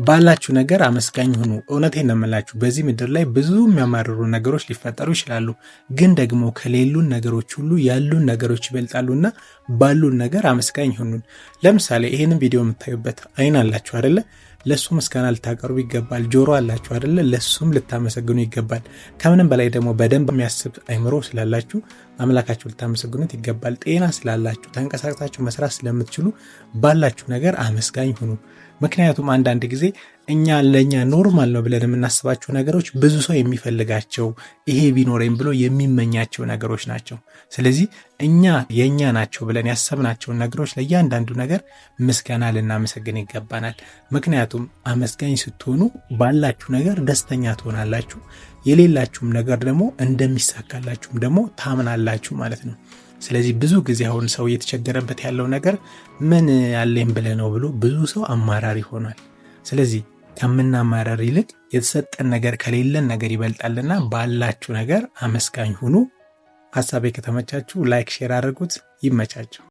ባላችሁ ነገር አመስጋኝ ሁኑ። እውነቴን ነው የምላችሁ። በዚህ ምድር ላይ ብዙ የሚያማርሩ ነገሮች ሊፈጠሩ ይችላሉ። ግን ደግሞ ከሌሉን ነገሮች ሁሉ ያሉን ነገሮች ይበልጣሉና ባሉን ነገር አመስጋኝ ሁኑን። ለምሳሌ ይህንን ቪዲዮ የምታዩበት አይን አላችሁ አይደለ? ለሱ ምስጋና ልታቀርቡ ይገባል። ጆሮ አላችሁ አይደለ? ለሱም ልታመሰግኑ ይገባል። ከምንም በላይ ደግሞ በደንብ የሚያስብ አይምሮ ስላላችሁ አምላካችሁ ልታመሰግኑት ይገባል። ጤና ስላላችሁ ተንቀሳቅሳችሁ መስራት ስለምትችሉ ባላችሁ ነገር አመስጋኝ ሁኑ። ምክንያቱም አንዳንድ ጊዜ እኛ ለእኛ ኖርማል ነው ብለን የምናስባቸው ነገሮች ብዙ ሰው የሚፈልጋቸው ይሄ ቢኖረኝ ብሎ የሚመኛቸው ነገሮች ናቸው። ስለዚህ እኛ የእኛ ናቸው ብለን ያሰብናቸውን ነገሮች ለእያንዳንዱ ነገር ምስጋና ልናመሰግን ይገባናል። ምክንያቱም አመስጋኝ ስትሆኑ ባላችሁ ነገር ደስተኛ ትሆናላችሁ። የሌላችሁም ነገር ደግሞ እንደሚሳካላችሁም ደግሞ ታምናላችሁ ማለት ነው። ስለዚህ ብዙ ጊዜ አሁን ሰው እየተቸገረበት ያለው ነገር ምን ያለኝ ብለህ ነው ብሎ ብዙ ሰው አማራሪ ሆኗል። ስለዚህ ከምናማረር ይልቅ የተሰጠን ነገር ከሌለን ነገር ይበልጣልና ባላችሁ ነገር አመስጋኝ ሁኑ። ሀሳቤ ከተመቻችሁ ላይክ፣ ሼር አድርጉት። ይመቻችሁ።